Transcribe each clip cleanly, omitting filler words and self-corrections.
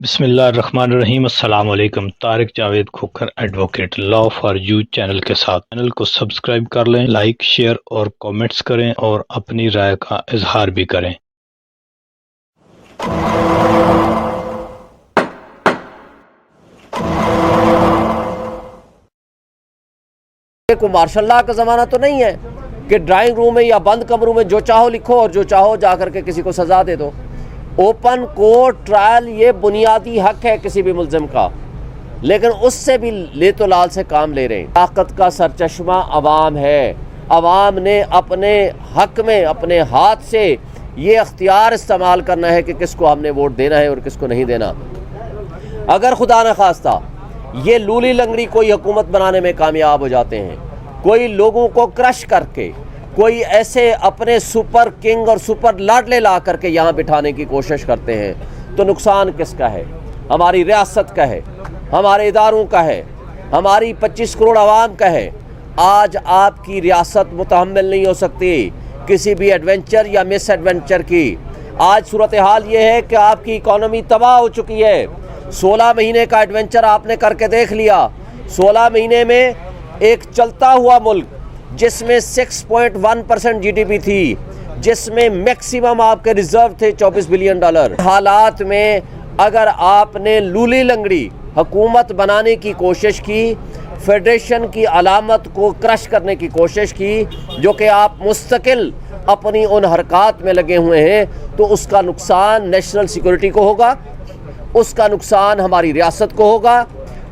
بسم اللہ الرحمن الرحیم۔ السلام علیکم۔ Tariq Javed Khokhar advocate law for you channel کے ساتھ چینل کو سبسکرائب کر لیں، لائک شیئر اور کامنٹس کریں اور اپنی رائے کا اظہار بھی کریں۔ کو مارشل لا کا زمانہ تو نہیں ہے کہ ڈرائنگ روم میں یا بند کمروں میں جو چاہو لکھو اور جو چاہو جا کر کے کسی کو سزا دے دو۔ اوپن کورٹ ٹرائل یہ بنیادی حق ہے کسی بھی ملزم کا، لیکن اس سے بھی لیت و لال سے کام لے رہے ہیں۔ طاقت کا سرچشمہ عوام ہے، عوام نے اپنے حق میں اپنے ہاتھ سے یہ اختیار استعمال کرنا ہے کہ کس کو ہم نے ووٹ دینا ہے اور کس کو نہیں دینا۔ اگر خدا نخواستہ یہ لولی لنگڑی کوئی حکومت بنانے میں کامیاب ہو جاتے ہیں، کوئی لوگوں کو کرش کر کے، کوئی ایسے اپنے سپر کنگ اور سپر لاڈلے لا کر کے یہاں بٹھانے کی کوشش کرتے ہیں، تو نقصان کس کا ہے؟ ہماری ریاست کا ہے، ہمارے اداروں کا ہے، ہماری 25 کروڑ عوام کا ہے۔ آج آپ کی ریاست متحمل نہیں ہو سکتی کسی بھی ایڈونچر یا مس ایڈونچر کی۔ آج صورتحال یہ ہے کہ آپ کی اکانومی تباہ ہو چکی ہے۔ 16 مہینے کا ایڈونچر آپ نے کر کے دیکھ لیا۔ 16 مہینے میں ایک چلتا ہوا ملک جس میں 6.1% جی ڈی پی تھی، جس میں میکسیمم آپ کے ریزرو تھے $24 بلین، حالات میں اگر آپ نے لولی لنگڑی حکومت بنانے کی کوشش کی، فیڈریشن کی علامت کو کرش کرنے کی کوشش کی، جو کہ آپ مستقل اپنی ان حرکات میں لگے ہوئے ہیں، تو اس کا نقصان نیشنل سیکورٹی کو ہوگا، اس کا نقصان ہماری ریاست کو ہوگا،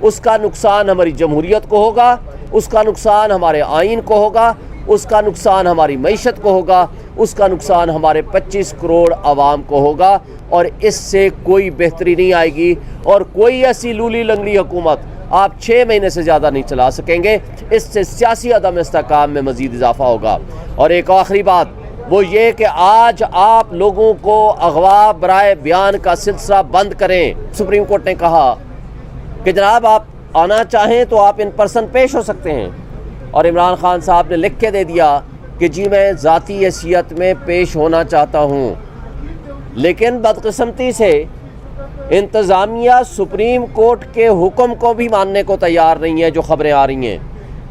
اس کا نقصان ہماری جمہوریت کو ہوگا، اس کا نقصان ہمارے آئین کو ہوگا، اس کا نقصان ہماری معیشت کو ہوگا، اس کا نقصان ہمارے 25 کروڑ عوام کو ہوگا، اور اس سے کوئی بہتری نہیں آئے گی، اور کوئی ایسی لولی لنگڑی حکومت آپ 6 مہینے سے زیادہ نہیں چلا سکیں گے۔ اس سے سیاسی عدم استحکام میں مزید اضافہ ہوگا۔ اور ایک آخری بات وہ یہ کہ آج آپ لوگوں کو اغوا برائے بیان کا سلسلہ بند کریں۔ سپریم کورٹ نے کہا کہ جناب آپ آنا چاہیں تو آپ ان پرسن پیش ہو سکتے ہیں، اور عمران خان صاحب نے لکھ کے دے دیا کہ جی میں ذاتی حیثیت میں پیش ہونا چاہتا ہوں۔ لیکن بدقسمتی سے انتظامیہ سپریم کورٹ کے حکم کو بھی ماننے کو تیار نہیں ہے۔ جو خبریں آ رہی ہیں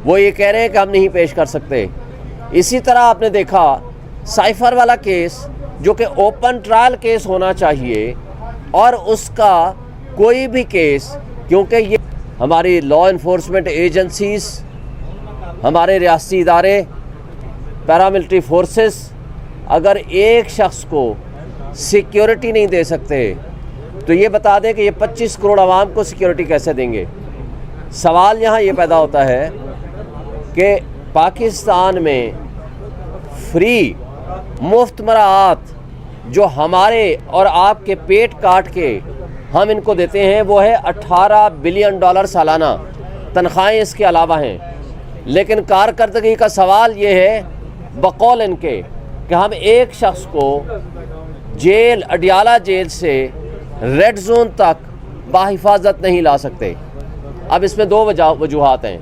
وہ یہ کہہ رہے ہیں کہ ہم نہیں پیش کر سکتے۔ اسی طرح آپ نے دیکھا سائفر والا کیس، جو کہ اوپن ٹرائل کیس ہونا چاہیے، اور اس کا کوئی بھی کیس، کیونکہ یہ ہماری لا انفورسمنٹ ایجنسیز، ہمارے ریاستی ادارے، پیراملٹری فورسز اگر ایک شخص کو سیکیورٹی نہیں دے سکتے تو یہ بتا دیں کہ یہ 25 کروڑ عوام کو سیکیورٹی کیسے دیں گے؟ سوال یہاں یہ پیدا ہوتا ہے کہ پاکستان میں فری مفت مراعات جو ہمارے اور آپ کے پیٹ کاٹ کے ہم ان کو دیتے ہیں، وہ ہے $18 بلین سالانہ، تنخواہیں اس کے علاوہ ہیں۔ لیکن کارکردگی کا سوال یہ ہے بقول ان کے کہ ہم ایک شخص کو جیل اڈیالہ جیل سے ریڈ زون تک بحفاظت نہیں لا سکتے۔ اب اس میں 2 وجوہات ہیں۔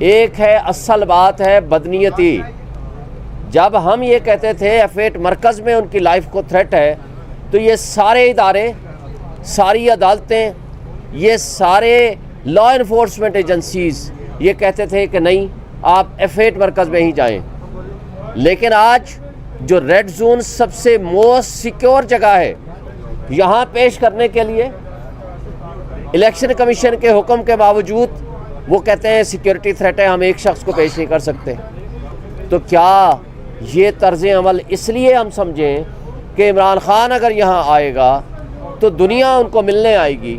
ایک ہے، اصل بات ہے بدنیتی۔ جب ہم یہ کہتے تھے F8 مرکز میں ان کی لائف کو تھریٹ ہے، تو یہ سارے ادارے، ساری عدالتیں، یہ سارے لا انفورسمنٹ ایجنسیز یہ کہتے تھے کہ نہیں آپ F8 مرکز میں ہی جائیں۔ لیکن آج جو ریڈ زون سب سے موسٹ سیکیور جگہ ہے، یہاں پیش کرنے کے لیے الیکشن کمیشن کے حکم کے باوجود وہ کہتے ہیں سیکیورٹی تھریٹ ہے، ہم ایک شخص کو پیش نہیں کر سکتے۔ تو کیا یہ طرز عمل اس لیے ہم سمجھیں کہ عمران خان اگر یہاں آئے گا تو دنیا ان کو ملنے آئے گی،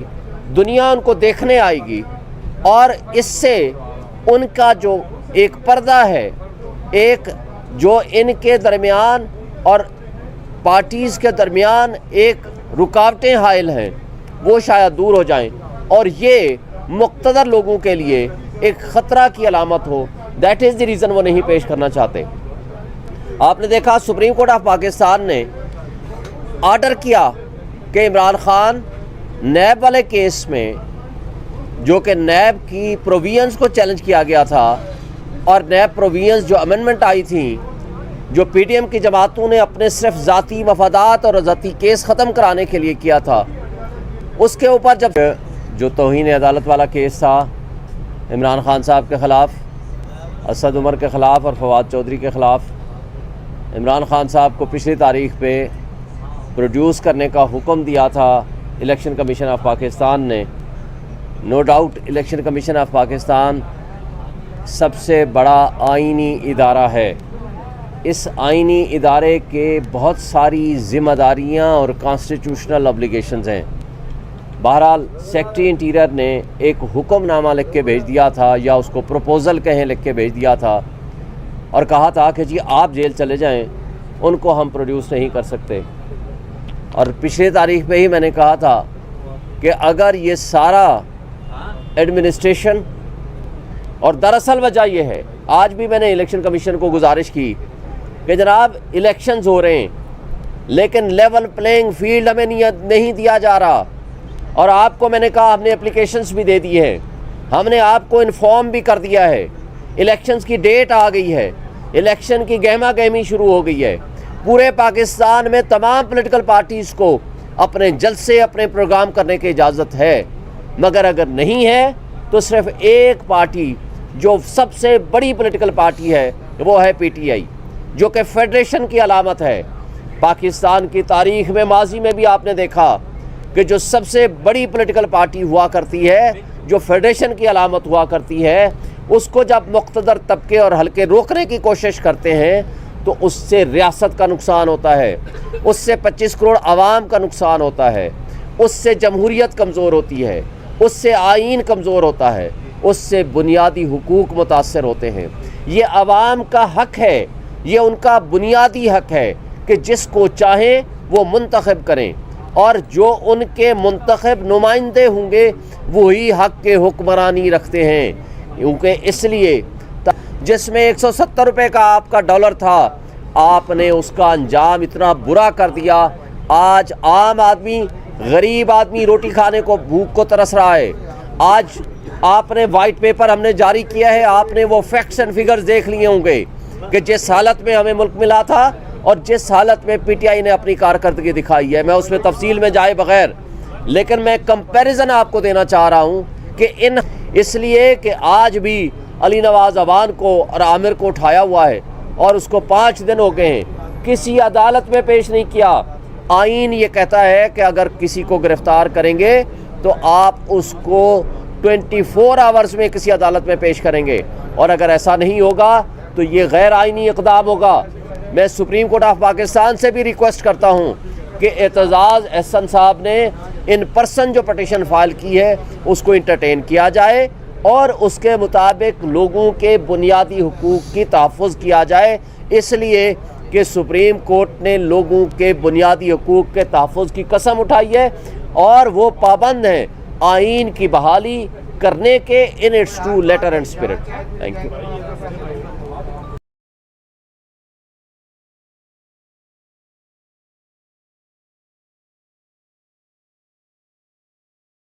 دنیا ان کو دیکھنے آئے گی، اور اس سے ان کا جو ایک پردہ ہے، ایک جو ان کے درمیان اور پارٹیز کے درمیان ایک رکاوٹیں حائل ہیں، وہ شاید دور ہو جائیں، اور یہ مقتدر لوگوں کے لیے ایک خطرہ کی علامت ہو۔ دیٹ از دی ریزن وہ نہیں پیش کرنا چاہتے۔ آپ نے دیکھا سپریم کورٹ آف پاکستان نے آرڈر کیا کہ عمران خان نیب والے کیس میں، جو کہ نیب کی پروویژنز کو چیلنج کیا گیا تھا، اور نیب پروویژنز جو امینڈمنٹ آئی تھیں، جو پی ڈی ایم کی جماعتوں نے اپنے صرف ذاتی مفادات اور ذاتی کیس ختم کرانے کے لیے کیا تھا، اس کے اوپر جب جو توہین عدالت والا کیس تھا عمران خان صاحب کے خلاف، اسد عمر کے خلاف اور فواد چودھری کے خلاف، عمران خان صاحب کو پچھلی تاریخ پہ پروڈیوس کرنے کا حکم دیا تھا الیکشن کمیشن آف پاکستان نے۔ No doubt election commission of Pakistan سب سے بڑا آئینی ادارہ ہے۔ اس آئینی ادارے کے بہت ساری ذمہ داریاں اور کانسٹیٹیوشنل ابلیگیشنز ہیں۔ بہرحال سیکرٹری انٹیریئر نے ایک حکم نامہ لکھ کے بھیج دیا تھا، یا اس کو پروپوزل کہیں لکھ کے بھیج دیا تھا، اور کہا تھا کہ جی آپ جیل چلے جائیں، ان کو ہم پروڈیوس نہیں کر سکتے۔ اور پچھلی تاریخ پہ ہی میں نے کہا تھا کہ اگر یہ سارا ایڈمنسٹریشن، اور دراصل وجہ یہ ہے، آج بھی میں نے الیکشن کمیشن کو گزارش کی کہ جناب الیکشنز ہو رہے ہیں لیکن لیول پلینگ فیلڈ ہمیں نہیں دیا جا رہا، اور آپ کو میں نے کہا ہم نے اپلیکیشنز بھی دے دی ہیں، ہم نے آپ کو انفارم بھی کر دیا ہے، الیکشنز کی ڈیٹ آ گئی ہے، الیکشن کی گہما گہمی شروع ہو گئی ہے۔ پورے پاکستان میں تمام پولیٹیکل پارٹیز کو اپنے جلسے، اپنے پروگرام کرنے کی اجازت ہے، مگر اگر نہیں ہے تو صرف ایک پارٹی جو سب سے بڑی پولیٹیکل پارٹی ہے وہ ہے پی ٹی آئی، جو کہ فیڈریشن کی علامت ہے۔ پاکستان کی تاریخ میں ماضی میں بھی آپ نے دیکھا کہ جو سب سے بڑی پولیٹیکل پارٹی ہوا کرتی ہے، جو فیڈریشن کی علامت ہوا کرتی ہے، اس کو جب مقتدر طبقے اور حلقے روکنے کی کوشش کرتے ہیں تو اس سے ریاست کا نقصان ہوتا ہے، اس سے 25 کروڑ عوام کا نقصان ہوتا ہے، اس سے جمہوریت کمزور ہوتی ہے، اس سے آئین کمزور ہوتا ہے، اس سے بنیادی حقوق متاثر ہوتے ہیں۔ یہ عوام کا حق ہے، یہ ان کا بنیادی حق ہے کہ جس کو چاہیں وہ منتخب کریں، اور جو ان کے منتخب نمائندے ہوں گے وہی حق کے حکمرانی رکھتے ہیں۔ کیونکہ اس لیے جس میں 170 روپے کا آپ کا ڈالر تھا، آپ نے اس کا انجام اتنا برا کر دیا، آج عام آدمی، غریب آدمی روٹی کھانے کو بھوک کو ترس رہا ہے۔ آج آپ نے وائٹ پیپر ہم نے جاری کیا ہے، آپ نے وہ فیکٹس اینڈ فگرز دیکھ لیے ہوں گے کہ جس حالت میں ہمیں ملک ملا تھا اور جس حالت میں پی ٹی آئی نے اپنی کارکردگی دکھائی ہے۔ میں اس میں تفصیل میں جائے بغیر، لیکن میں کمپیریزن آپ کو دینا چاہ رہا ہوں کہ اس لیے کہ آج بھی علی نواز عوان کو اور عامر کو اٹھایا ہوا ہے اور اس کو 5 دن ہو گئے ہیں، کسی عدالت میں پیش نہیں کیا۔ آئین یہ کہتا ہے کہ اگر کسی کو گرفتار کریں گے تو آپ اس کو 24 آورز میں کسی عدالت میں پیش کریں گے، اور اگر ایسا نہیں ہوگا تو یہ غیر آئینی اقدام ہوگا۔ میں سپریم کورٹ آف پاکستان سے بھی ریکویسٹ کرتا ہوں کہ اعتزاز احسن صاحب نے ان پرسن جو پٹیشن فائل کی ہے اس کو انٹرٹین کیا جائے، اور اس کے مطابق لوگوں کے بنیادی حقوق کی تحفظ کیا جائے، اس لیے کہ سپریم کورٹ نے لوگوں کے بنیادی حقوق کے تحفظ کی قسم اٹھائی ہے، اور وہ پابند ہیں آئین کی بحالی کرنے کے in its true letter and spirit. Thank you.